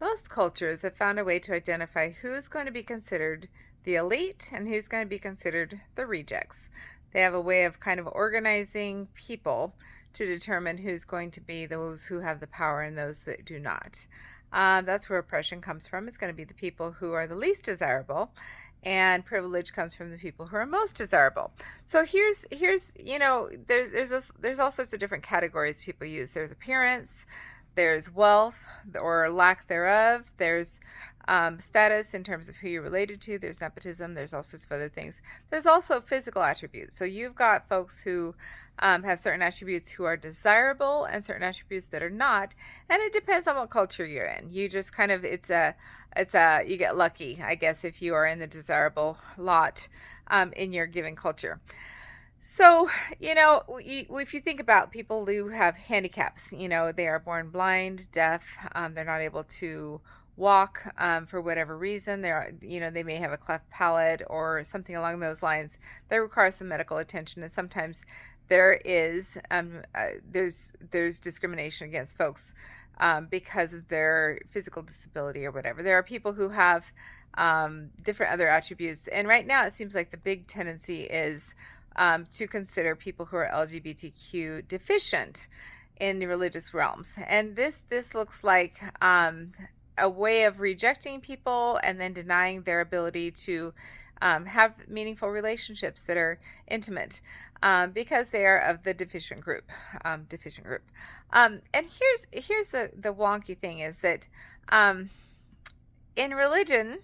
Most cultures have found a way to identify who's going to be considered the elite and who's going to be considered the rejects. They have a way of kind of organizing people to determine who's going to be those who have the power and those that do not. That's where oppression comes from. It's going to be the people who are the least desirable, and privilege comes from the people who are most desirable. So here's there's all sorts of different categories people use. There's appearance, there's wealth or lack thereof, there's status in terms of who you're related to, there's nepotism, there's all sorts of other things. There's also physical attributes. So you've got folks who have certain attributes who are desirable and certain attributes that are not, and it depends on what culture you're in. You just kind of you get lucky, I guess, if you are in the desirable lot in your given culture. So, if you think about people who have handicaps, they are born blind, deaf, they're not able to walk for whatever reason. They may have a cleft palate or something along those lines that requires some medical attention. And sometimes there's discrimination against folks because of their physical disability or whatever. There are people who have different other attributes. And right now it seems like the big tendency is to consider people who are LGBTQ deficient in the religious realms. And this looks like a way of rejecting people and then denying their ability to have meaningful relationships that are intimate because they are of the deficient group. And here's the wonky thing is that in religion,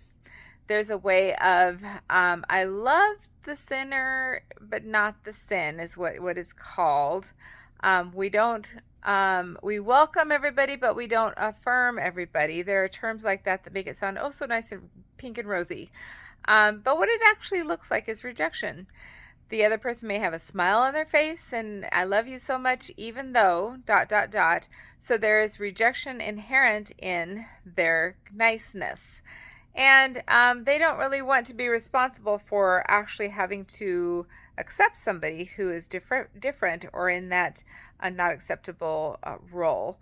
there's a way of I love the sinner, but not the sin is what is called. We don't we welcome everybody, but we don't affirm everybody. There are terms like that make it sound oh so nice and pink and rosy. But what it actually looks like is rejection. The other person may have a smile on their face and I love you so much, even though dot dot dot. So there is rejection inherent in their niceness. And they don't really want to be responsible for actually having to accept somebody who is different or in that not acceptable role.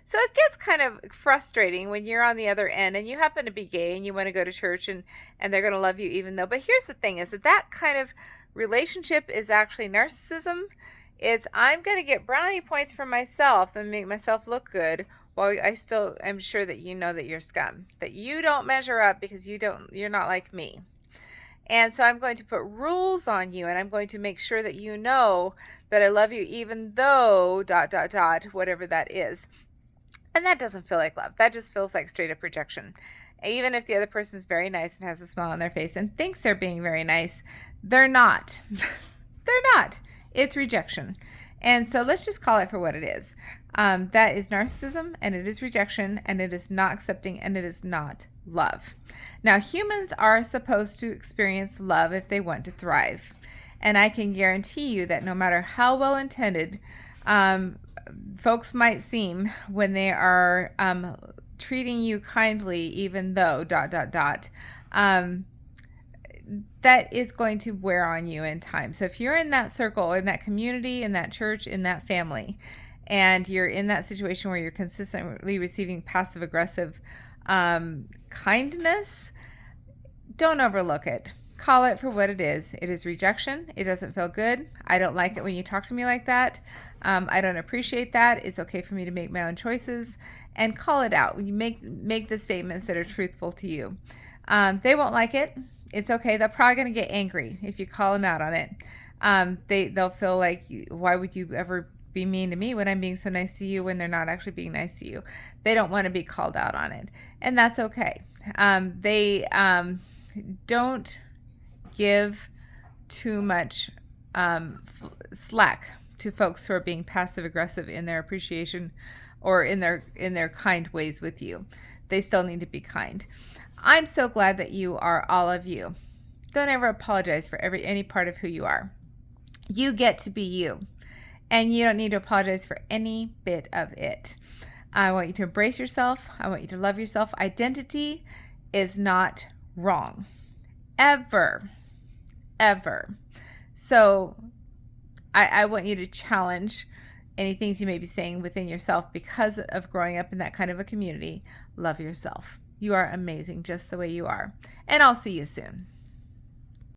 So it gets kind of frustrating when you're on the other end and you happen to be gay and you want to go to church and they're going to love you even though. But here's the thing is that kind of relationship is actually narcissism. It's I'm going to get brownie points for myself and make myself look good while I still am sure that you know that you're scum, that you don't measure up because you're not like me. And so I'm going to put rules on you and I'm going to make sure that you know that I love you even though dot dot dot whatever that is. And that doesn't feel like love. That just feels like straight up rejection. Even if the other person is very nice and has a smile on their face and thinks they're being very nice, they're not. They're not. It's rejection. And so let's just call it for what it is. That is narcissism and it is rejection and it is not accepting and it is not love. Now, humans are supposed to experience love if they want to thrive. And I can guarantee you that no matter how well intended folks might seem when they are treating you kindly, even though dot dot dot, that is going to wear on you in time. So if you're in that circle, in that community, in that church, in that family, and you're in that situation where you're consistently receiving passive aggressive kindness, don't overlook it. Call it for what it is. It is rejection. It doesn't feel good. I don't like it when you talk to me like that. I don't appreciate that. It's okay for me to make my own choices and call it out. You make the statements that are truthful to you. They won't like it. It's okay. They're probably going to get angry if you call them out on it. They'll feel like, why would you ever be mean to me when I'm being so nice to you when they're not actually being nice to you? They don't want to be called out on it. And that's okay. They don't give too much slack to folks who are being passive aggressive in their appreciation or in their kind ways with you. They still need to be kind. I'm so glad that you are all of you. Don't ever apologize for any part of who you are. You get to be you, and you don't need to apologize for any bit of it. I want you to embrace yourself. I want you to love yourself. Identity is not wrong. Ever. So I want you to challenge any things you may be saying within yourself because of growing up in that kind of a community, love yourself. You are amazing just the way you are. And I'll see you soon.